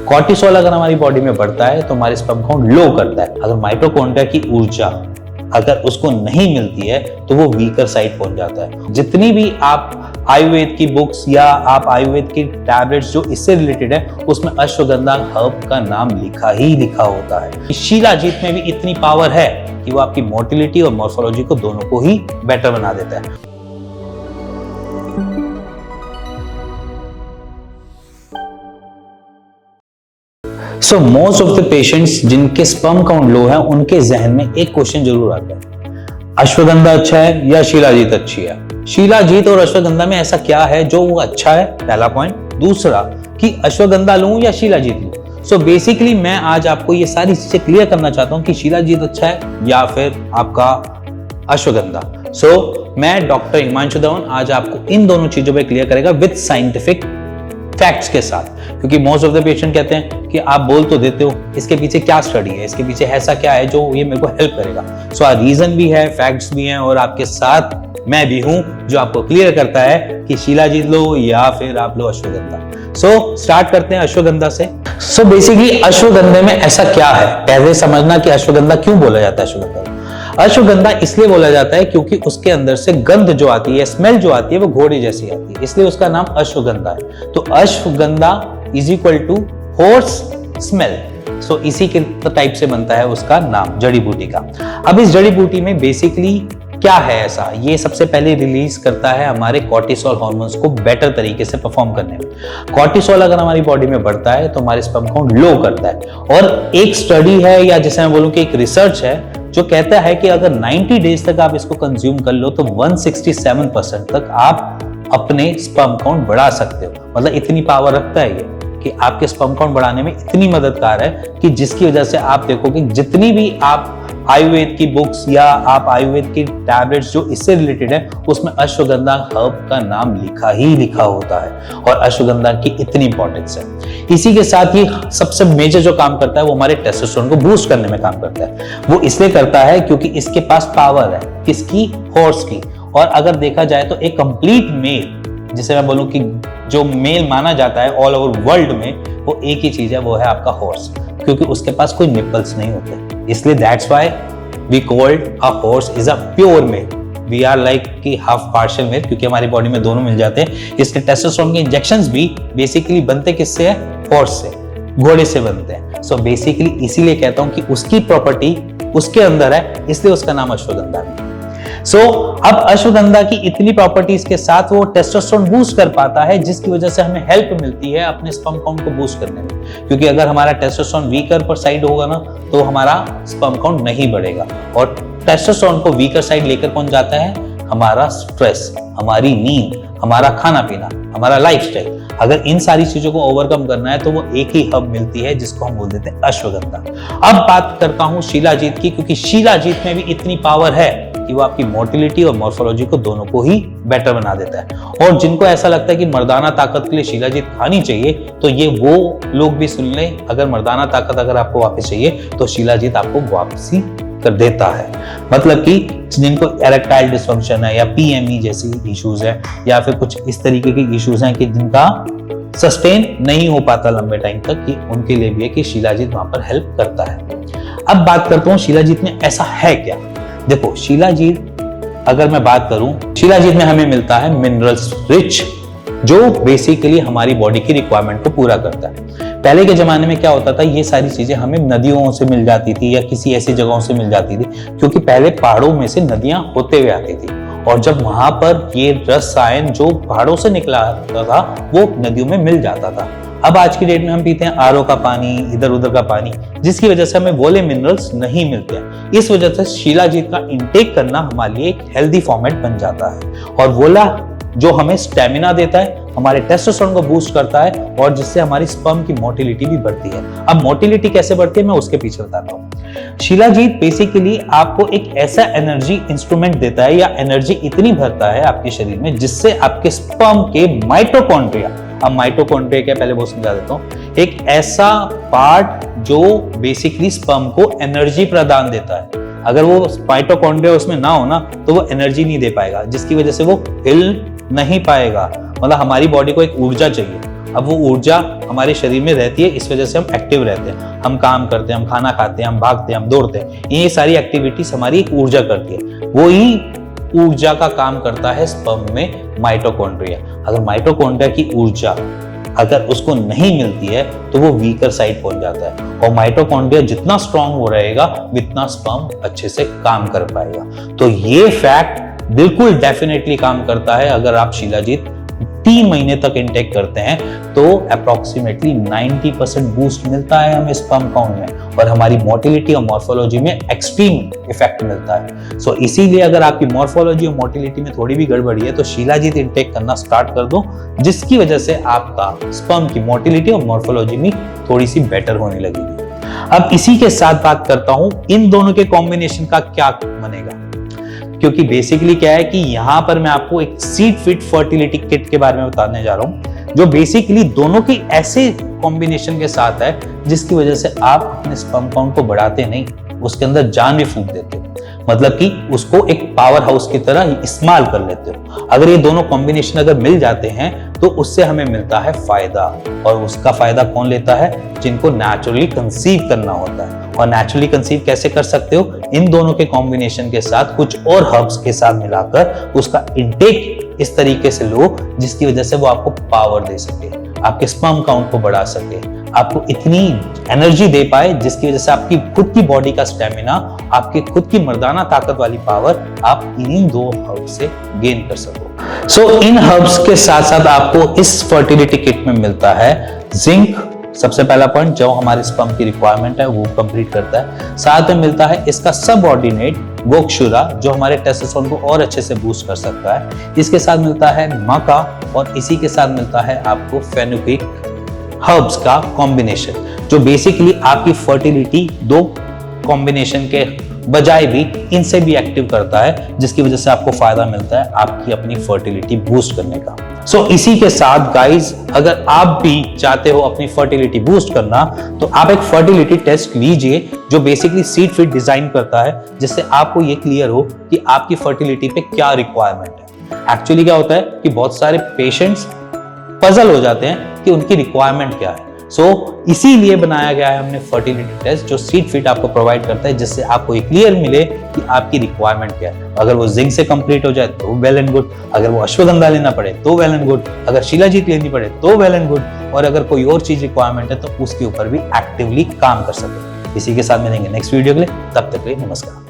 Cortisol अगर हमारी body में बढ़ता है तो हमारे स्पर्म काउंट लो करता है। अगर माइटोकॉन्ड्रिया की ऊर्जा अगर उसको नहीं मिलती है तो वो वीकर साइड पहुंच जाता है। जितनी भी आप आयुर्वेद की बुक्स या आप आयुर्वेद की टैबलेट्स जो इससे रिलेटेड है उसमें अश्वगंधा हर्ब का नाम लिखा होता है। शिलाजीत में भी इतनी पावर है कि वो आपकी मोटिलिटी और मॉर्फोलॉजी को दोनों को ही बेटर बना देता है। So most of the patients जिनके स्पर्म काउंट लो है उनके जहन में एक क्वेश्चन जरूर आता है, अश्वगंधा अच्छा है या शिलाजीत अच्छी है? शिलाजीत और अश्वगंधा में ऐसा क्या है जो वो अच्छा है, पहला पॉइंट। दूसरा कि अश्वगंधा लूं या शिलाजीत लूं। सो बेसिकली मैं आज आपको ये सारी चीजें क्लियर करना चाहता हूं कि शिलाजीत अच्छा है या फिर आपका अश्वगंधा। सो मैं डॉक्टर हिमांशु धवन आज आपको इन दोनों चीजों पे क्लियर करेगा विद साइंटिफिक फैक्ट्स के साथ, क्योंकि मोस्ट ऑफ द पेशेंट कहते हैं कि आप बोल तो देते हो, इसके पीछे क्या स्टडी है, इसके पीछे ऐसा क्या है जो ये मेरे को हेल्प करेगा। सो रीजन भी है, फैक्ट्स भी हैं और आपके साथ मैं भी हूं जो आपको क्लियर करता है कि शिलाजीत लो या फिर आप लो अश्वगंधा। सो स्टार्ट करते हैं अश्वगंधा से। सो बेसिकली अश्वगंधे में ऐसा क्या है, पहले समझना कि अश्वगंधा क्यों बोला जाता है। अश्वगंधा इसलिए बोला जाता है क्योंकि उसके अंदर से गंध जो आती है, स्मेल जो आती है वो घोड़े जैसी आती है, इसलिए उसका नाम अश्वगंधा है। तो Ashwagandha is equal to horse smell. So इसी के टाइप से बनता है उसका नाम, जड़ी बूटी का। अब इस जड़ी बूटी में बेसिकली क्या है ऐसा, ये सबसे पहले रिलीज करता है हमारे कॉर्टिसोल हार्मोन्स को बेटर तरीके से परफॉर्म करने में। कॉर्टिसोल अगर हमारी बॉडी में बढ़ता है तो हमारे स्पर्म काउंट लो करता है। और एक स्टडी है या जैसे मैं बोलूं कि एक रिसर्च है जो कहता है कि अगर 90 डेज तक आप इसको कंज्यूम कर लो तो 167% तक आप अपने स्पर्म काउंट बढ़ा सकते हो। मतलब इतनी पावर रखता है ये कि आपके स्पर्म काउंट बढ़ाने में इतनी मददगार है कि जिसकी वजह से आप देखोगे जितनी भी आप आयुर्वेद की बुक्स या आप आयुर्वेद की टैबलेट्स जो इससे रिलेटेड है उसमें अश्वगंधा हर्ब का नाम लिखा होता है और अश्वगंधा की इतनी इंपॉर्टेंस है। इसी के साथ ही सबसे मेजर जो काम करता है वो हमारे टेस्टोस्टेरोन को बूस्ट करने में काम करता है। वो इसलिए करता है क्योंकि इसके पास पावर है, किसकी? हॉर्स की। और अगर देखा जाए तो एक कंप्लीट मेल, जिसे मैं बोलूं कि जो मेल माना जाता है ऑल ओवर वर्ल्ड में, वो एक ही चीज है, वो है आपका हॉर्स, क्योंकि उसके पास कोई निपल्स नहीं होते। इसलिए that's why we called a horse is a pure male. We are like कि हाफ पार्शियल मेल, क्योंकि हमारी बॉडी में दोनों मिल जाते हैं। इसके टेस्टोस्टेरोन के इंजेक्शंस भी बेसिकली बनते किससे है? हॉर्स से, घोड़े से बनते हैं। सो बेसिकली इसीलिए कहता हूं कि उसकी प्रॉपर्टी उसके अंदर है, इसलिए उसका नाम अश्वगंधा है। सो अब अश्वगंधा की इतनी प्रॉपर्टीज के साथ वो टेस्टोस्टेरोन बूस्ट कर पाता है, जिसकी वजह से हमें हेल्प मिलती है अपने स्पर्म काउंट को बूस्ट करने में। क्योंकि अगर हमारा टेस्टोस्टेरोन वीकर पर साइड होगा ना तो हमारा स्पर्म काउंट नहीं बढ़ेगा। और टेस्टोस्टेरोन को वीकर साइड लेकर कौन जाता है? हमारा स्ट्रेस, हमारी नींद, हमारा खाना पीना, हमारा लाइफस्टाइल। अगर इन सारी चीजों को ओवरकम करना है तो वो एक ही हब मिलती है जिसको हम बोल देते हैं अश्वगंधा। अब बात करता हूं शिलाजीत की, क्योंकि शिलाजीत में भी इतनी पावर है कि वो आपकी मोटिलिटी और मॉर्फोलॉजी को दोनों को ही बेटर बना देता है। और जिनको ऐसा लगता है कि मर्दाना ताकत के लिए शिलाजीत खानी चाहिए तो ये वो लोग भी सुन लें, अगर मर्दाना ताकत अगर आपको वापस चाहिए तो शिलाजीत आपको वापसी कर देता है। मतलब कि जिनको इरेक्टाइल डिसफंक्शन है या पीएमई जैसी इश्यूज है या फिर कुछ इस तरीके की इश्यूज हैं कि जिनका सस्टेन नहीं हो पाता लंबे टाइम तक, कि उनके लिए भी है कि शिलाजीत वहां पर हेल्प करता है। अब बात करता हूं शिलाजीत में ऐसा है क्या। देखो शिलाजीत अगर मैं बात करूं, शिलाजीत में हमें मिलता है मिनरल्स रिच, जो बेसिकली हमारी बॉडी की रिक्वायरमेंट को पूरा करता है। पहले के जमाने में क्या होता था, ये सारी चीजें हमें नदियों से मिल जाती थी या किसी ऐसी जगहों से मिल जाती थी, क्योंकि पहले पहाड़ों में से नदियां होते हुए आती थी। और जब वहां पर ये रसायन जो पहाड़ों से निकला था वो नदियों में मिल जाता था। अब आज की डेट में हम पीते हैं आरओ का पानी, इधर उधर का पानी, जिसकी वजह से हमें वोले मिनरल्स नहीं मिलते हैं। इस वजह से शिलाजीत का इंटेक करना हमारे लिए एक हेल्दी फॉर्मेट बन जाता है। और वोला जो हमें स्टेमिना देता है, हमारे टेस्टोस्टेरोन को बूस्ट करता है और जिससे हमारी स्पर्म की मोटिलिटी भी बढ़ती है। अब मोटिलिटी कैसे बढ़ती है मैं उसके पीछे बताता हूँ। शिलाजीत बेसिकली आपको एक ऐसा एनर्जी इंस्ट्रूमेंट देता है या एनर्जी इतनी भरता है आपके शरीर में जिससे आपके स्पर्म के माइटोकॉन्ड्रिया, अब माइटोकॉन्ड्रिया क्या पहले वो समझा देता हूँ, एक ऐसा पार्ट जो बेसिकली स्पर्म को एनर्जी प्रदान देता है। अगर वो माइटोकॉन्ड्रिया उसमें ना हो ना तो वो एनर्जी नहीं दे पाएगा, जिसकी वजह से वो हिल नहीं पाएगा। मतलब हमारी बॉडी को एक ऊर्जा चाहिए अब वो ऊर्जा हमारे शरीर में रहती है, इस वजह से हम एक्टिव रहते हैं, हम काम करते हैं, हम खाना खाते हैं, हम भागते हैं, हम दौड़ते हैं। ये सारी एक्टिविटीज हमारी एक ऊर्जा करती है। वो ही ऊर्जा का काम करता है स्पर्म में माइटोकॉन्ड्रिया। अगर माइटोकॉन्ड्रिया की ऊर्जा अगर उसको नहीं मिलती है तो वो वीकर साइड पहुंच जाता है, और माइटोकॉन्ड्रिया जितना स्ट्रांग हो रहेगा उतना स्पर्म अच्छे से काम कर पाएगा। तो ये फैक्ट बिल्कुल डेफिनेटली काम करता है। अगर आप शिलाजीत 3 महीने तक इनटेक करते हैं तो अप्रोक्सीमेटली 90% बूस्ट मिलता है हमें स्पर्म काउंट में, और हमारी मोटिलिटी और मॉर्फोलॉजी में एक्सट्रीम इफेक्ट मिलता है। सो इसीलिए अगर आपकी मॉर्फोलॉजी और मोटिलिटी में थोड़ी भी गड़बड़ी है तो शिलाजीत इनटेक करना स्टार्ट कर दो, जिसकी वजह से आपका स्पर्म की मोटिलिटी और मॉर्फोलॉजी में थोड़ी सी बेटर होने लगेगी। अब इसी के साथ बात करता हूं इन दोनों के कॉम्बिनेशन का क्या बनेगा, क्योंकि बेसिकली क्या है कि यहां पर मैं आपको एक सीड फिट फर्टिलिटी किट के बारे में बताने जा रहा हूं, जो बेसिकली दोनों की ऐसे कॉम्बिनेशन के साथ है जिसकी वजह से आप अपने स्पर्म काउंट को बढ़ाते नहीं, उसके अंदर जान भी फूंक देते हो, मतलब कि उसको एक पावर हाउस की तरह इस्तेमाल कर लेते हो। अगर ये दोनों कॉम्बिनेशन अगर मिल जाते हैं तो उससे हमें मिलता है फायदा, और उसका फायदा कौन लेता है? जिनको नेचुरली कंसीव करना होता है। और नेचुरली कंसीव कैसे कर सकते हो? इन दोनों के कॉम्बिनेशन के साथ कुछ और हर्ब्स के साथ मिलाकर उसका इंटेक इस तरीके से लो जिसकी वजह से वो आपको पावर दे सके, आपके स्पर्म काउंट को बढ़ा सके, आपको इतनी एनर्जी दे पाए जिसकी वजह से आपकी खुद की बॉडी का स्टेमिना, आपकी खुद की मर्दाना ताकत वाली पावर आप इन्हीं 2 हर्ब्स से गेन कर सको। सो इन हर्ब्स के साथ साथ आपको इस फर्टिलिटी किट में मिलता है जिंक, सबसे पहला पॉइंट जो हमारे स्पर्म की रिक्वायरमेंट है वो कंप्लीट करता है। साथ में मिलता है इसका सबऑर्डिनेट गोक्षुरा, जो हमारे टेस्टोस्टेरोन को और अच्छे से बूस्ट कर सकता है। इसके साथ मिलता है मका, और इसी के साथ मिलता है आपको फेनुग्रीक हर्ब्स का कॉम्बिनेशन, जो बेसिकली आपकी फर्टिलिटी 2 कॉम्बिनेशन के बजाय भी इनसे भी एक्टिव करता है, जिसकी वजह से आपको फायदा मिलता है आपकी अपनी फर्टिलिटी बूस्ट करने का। सो इसी के साथ गाइज, अगर आप भी चाहते हो अपनी फर्टिलिटी बूस्ट करना तो आप एक फर्टिलिटी टेस्ट लीजिए जो बेसिकली सीड फिट डिजाइन करता है, जिससे आपको ये क्लियर हो कि आपकी फर्टिलिटी पे क्या रिक्वायरमेंट है। एक्चुअली क्या होता है कि बहुत सारे पेशेंट्स पजल हो जाते हैं कि उनकी रिक्वायरमेंट क्या है। सो इसीलिए बनाया गया है हमने फर्टिलिटी टेस्ट जो सीड फिट आपको प्रोवाइड करता है, जिससे आपको ये क्लियर मिले कि आपकी रिक्वायरमेंट क्या है। अगर वो जिंक से कंप्लीट हो जाए तो वेल एंड गुड, अगर वो अश्वगंधा लेना पड़े तो वेल एंड गुड, अगर शिलाजीत लेनी पड़े तो वेल एंड गुड, और अगर कोई और चीज रिक्वायरमेंट है तो उसके ऊपर भी एक्टिवली काम कर सके। इसी के साथ मिलेंगे नेक्स्ट वीडियो के लिए, तब तक के लिए नमस्कार।